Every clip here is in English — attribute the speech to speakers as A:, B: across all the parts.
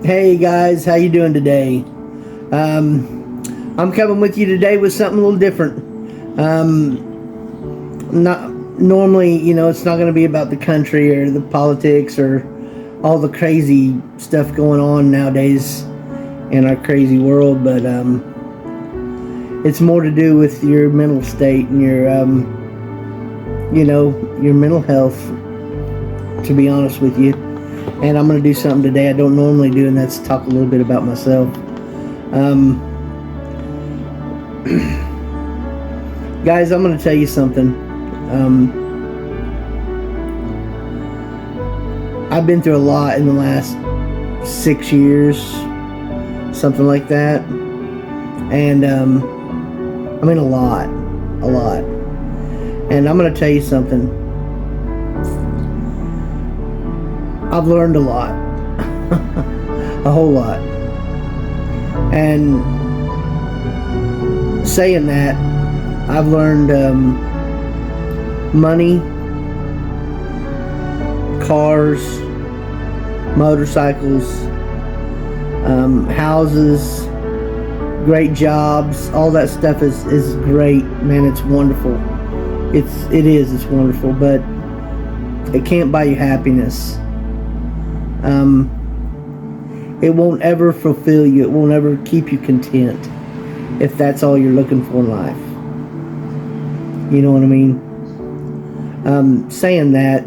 A: Hey guys, how you doing today? I'm coming with you today with something a little different. Not normally, it's not going to be about the country or the politics or all the crazy stuff going on nowadays in our crazy world, but it's more to do with your mental state and your mental health. To be honest with you. And I'm going to do something today I don't normally do, and that's talk a little bit about myself. Guys, I'm going to tell you something. I've been through a lot in the last 6 years, something like that. And, I mean a lot. And I'm going to tell you something. I've learned a lot. A whole lot. And saying that, I've learned money, cars, motorcycles, houses, great jobs, all that stuff is great, man. It's wonderful. It's wonderful, but it can't buy you happiness. It won't ever fulfill you. It won't ever keep you content if that's all you're looking for in life. You know what I mean? Saying that,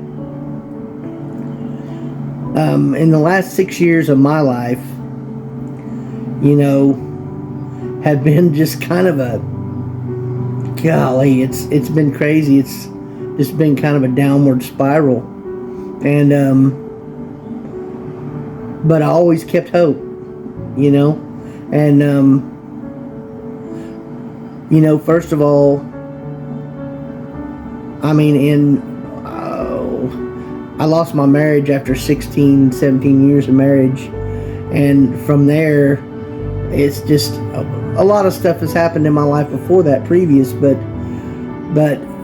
A: in the last 6 years of my life, have been just kind of a, golly, it's been crazy. It's just been kind of a downward spiral. And, but I always kept hope, and, first of all, I mean, I lost my marriage after 16, 17 years of marriage, and from there, it's just, a lot of stuff has happened in my life before that, previous, but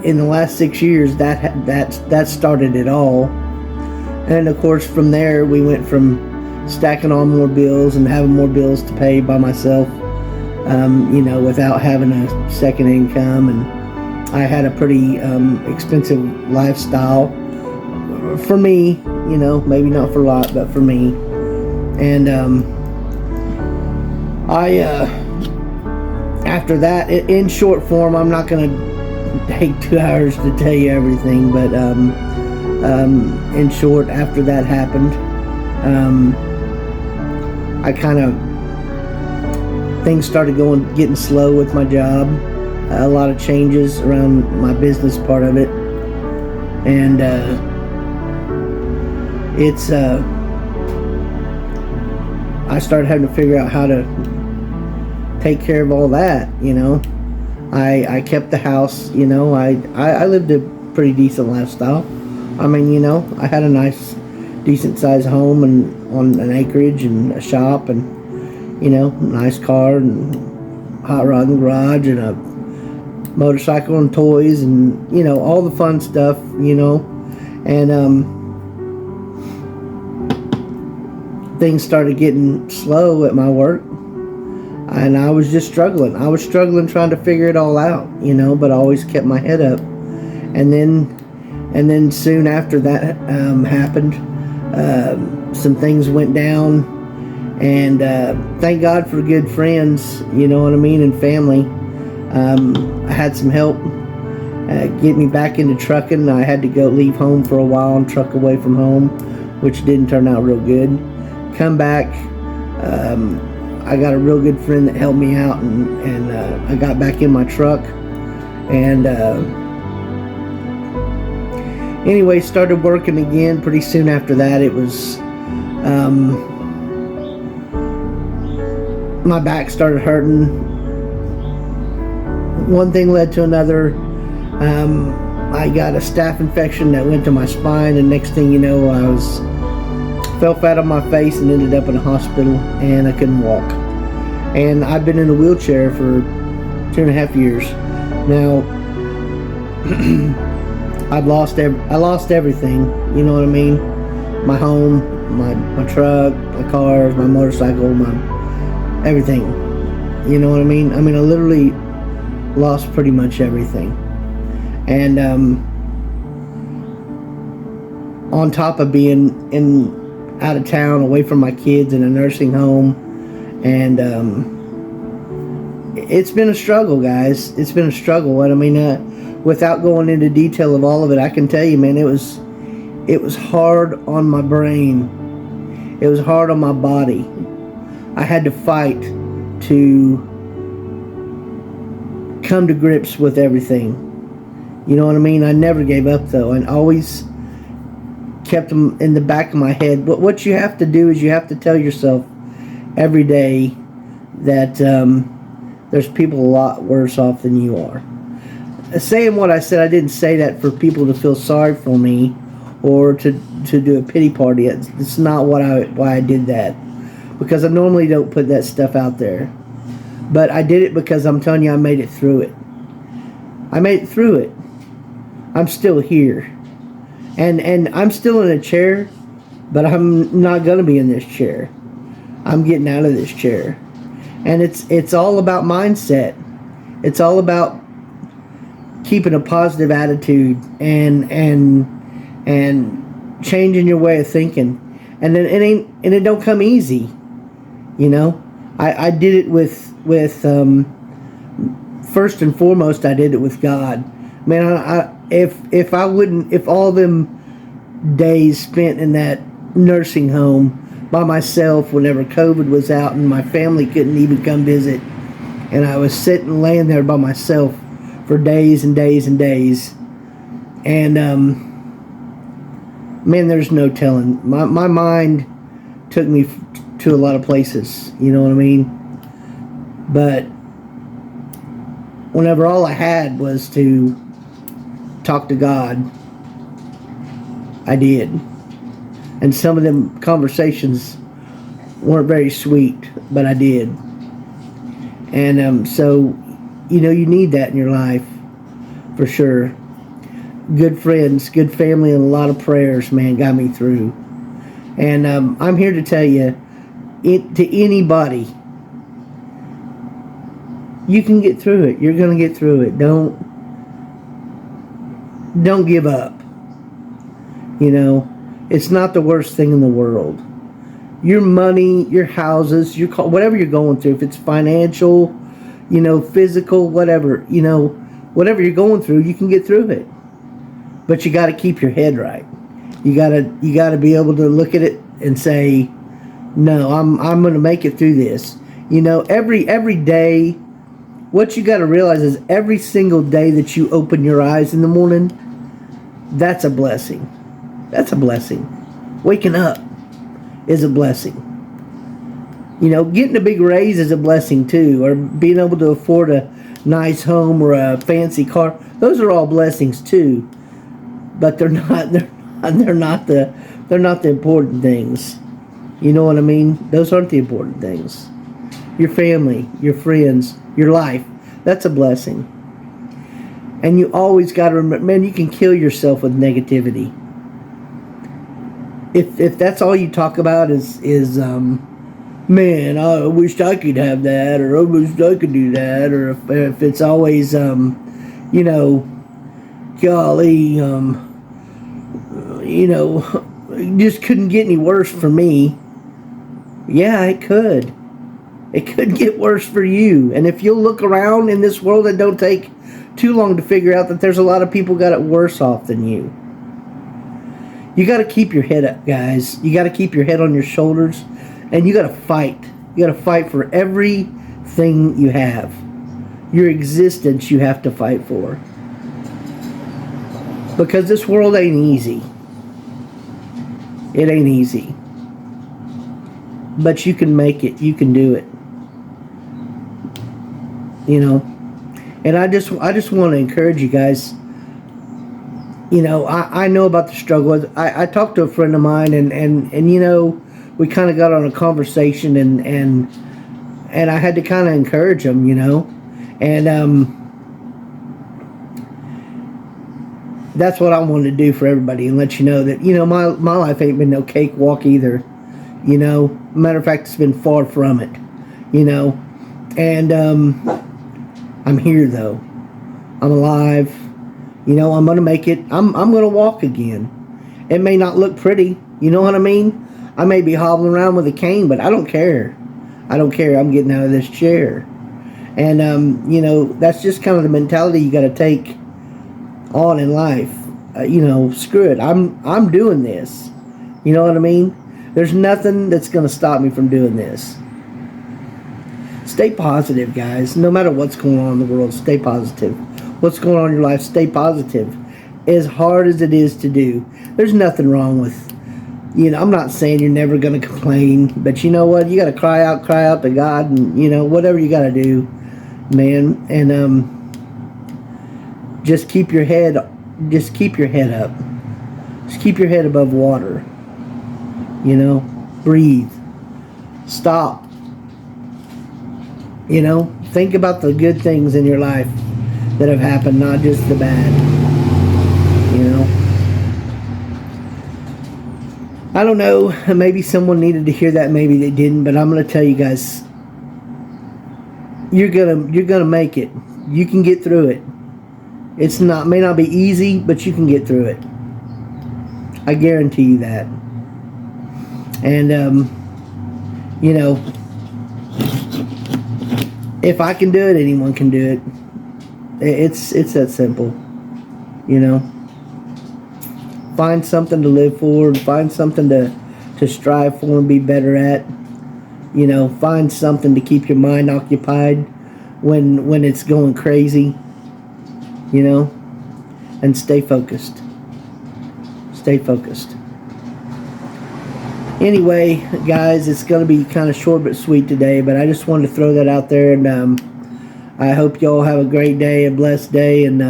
A: in the last 6 years, that started it all. And of course, from there, we went from stacking on more bills and having more bills to pay by myself, without having a second income. And I had a pretty expensive lifestyle for me, maybe not for a lot, but for me. And after that, in short form, I'm not going to take 2 hours to tell you everything, but in short, after that happened, I kind of, things started getting slow with my job. A lot of changes around my business part of it. And I started having to figure out how to take care of all that, I kept the house, I lived a pretty decent lifestyle. I mean, I had a nice, decent sized home and on an acreage and a shop and, nice car and hot rod in the garage and a motorcycle and toys and, all the fun stuff, and, things started getting slow at my work, and I was just struggling. I was struggling trying to figure it all out, but I always kept my head up. And then soon after that happened, some things went down, and thank God for good friends, and family. I had some help get me back into trucking. I had to leave home for a while and truck away from home, which didn't turn out real good. Come back, I got a real good friend that helped me out, and I got back in my truck, and anyway, started working again pretty soon after that. It was, my back started hurting. One thing led to another. I got a staph infection that went to my spine, and next thing you know, I fell flat on my face and ended up in a hospital, and I couldn't walk. And I've been in a wheelchair for 2.5 years. Now, I lost everything, you know what I mean? My home, my truck, my car, my motorcycle, my everything. You know what I mean? I literally lost pretty much everything. And on top of being out of town, away from my kids, in a nursing home, and it's been a struggle, guys. It's been a struggle. And without going into detail of all of it, I can tell you, man, it was hard on my brain. It was hard on my body. I had to fight to come to grips with everything. You know what I mean? I never gave up, though, and always kept them in the back of my head. But what you have to do is you have to tell yourself every day that there's people a lot worse off than you are. Saying what I said, I didn't say that for people to feel sorry for me or to do a pity party. It's not why I did that, because I normally don't put that stuff out there. But I did it because I'm telling you, I made it through it. I made it through it. I'm still here. And I'm still in a chair, but I'm not going to be in this chair. I'm getting out of this chair. And it's all about mindset. It's all about keeping a positive attitude and changing your way of thinking. And then it don't come easy. You know, I did it with first and foremost, I did it with God. Man, if all them days spent in that nursing home by myself whenever COVID was out and my family couldn't even come visit, and I was laying there by myself for days and days and days, and man, there's no telling. My mind took me to a lot of places, you know what I mean? But whenever all I had was to talk to God, I did. And some of them conversations weren't very sweet, but I did. And so, you know, you need that in your life, for sure. Good friends, good family, and a lot of prayers, man, got me through. And I'm here to tell you, to anybody, you can get through it. You're going to get through it. Don't give up. You know, it's not the worst thing in the world. Your money, your houses, whatever you're going through, if it's financial, you know, physical, whatever, you know, whatever you're going through, you can get through it. But you got to keep your head right. You got to be able to look at it and say, no, I'm going to make it through this. You know, every day, what you got to realize is every single day that you open your eyes in the morning, that's a blessing. That's a blessing. Waking up is a blessing. You know, getting a big raise is a blessing too, or being able to afford a nice home or a fancy car. Those are all blessings too, but they're not the important things. You know what I mean? Those aren't the important things. Your family, your friends, your life, that's a blessing. And you always got to remember, man, you can kill yourself with negativity. If that's all you talk about is man, I wished I could have that, or I wished I could do that, or if it's always you know, golly, you know, it just couldn't get any worse for me. Yeah, it could. It could get worse for you. And if you'll look around in this world, it don't take too long to figure out that there's a lot of people got it worse off than you. You got to keep your head up, guys. You got to keep your head on your shoulders, and you got to fight. You got to fight for everything you have. Your existence you have to fight for. Because this world ain't easy. It ain't easy. But you can make it. You can do it. You know. And I just want to encourage you guys. You know, I know about the struggle. I talked to a friend of mine, and you know, we kind of got on a conversation, and I had to kind of encourage him, you know, and that's what I want to do for everybody, and let you know that, my life ain't been no cakewalk either. Matter of fact, it's been far from it. And I'm here though. I'm alive. I'm gonna make it. I'm gonna walk again. It may not look pretty. You know what I mean? I may be hobbling around with a cane, but I don't care. I don't care. I'm getting out of this chair. And that's just kind of the mentality you got to take on in life. Screw it. I'm doing this. You know what I mean? There's nothing that's going to stop me from doing this. Stay positive, guys. No matter what's going on in the world, stay positive. What's going on in your life, stay positive. As hard as it is to do, there's nothing wrong with, I'm not saying you're never going to complain, but you know what? You got to cry out to God, and, whatever you got to do, man. And just keep your head up. Just keep your head above water. Breathe. Stop. Think about the good things in your life that have happened, not just the bad. I don't know, maybe someone needed to hear that, maybe they didn't, but I'm going to tell you guys, you're gonna make it. You can get through it. May not be easy, but you can get through it. I guarantee you that. And if I can do it, anyone can do it. It's that simple. Find something to live for, find something to strive for and be better at. Find something to keep your mind occupied when it's going crazy. And stay focused. Stay focused. Anyway, guys, it's going to be kind of short but sweet today, but I just wanted to throw that out there, and I hope y'all have a great day, a blessed day, and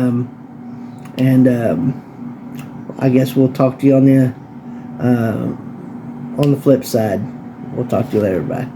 A: I guess we'll talk to you on the flip side. We'll talk to you later. Bye.